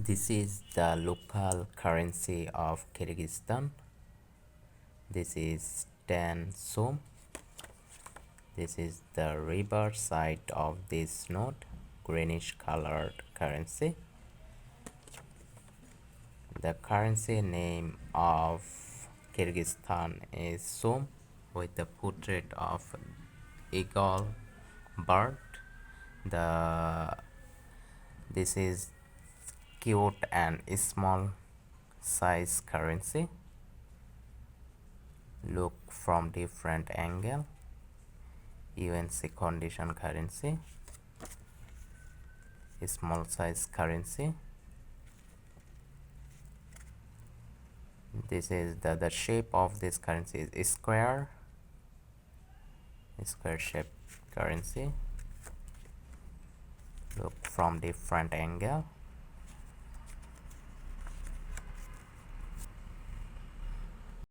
This is the local currency of Kyrgyzstan. This is 10 Som. This is the reverse side of this note, greenish colored currency. The currency name of Kyrgyzstan is Som, with the portrait of eagle bird. This is cute and small size currency. Look from different angle. UNC condition currency, small size currency. This is the shape of this currency is square shape currency. Look from different angle.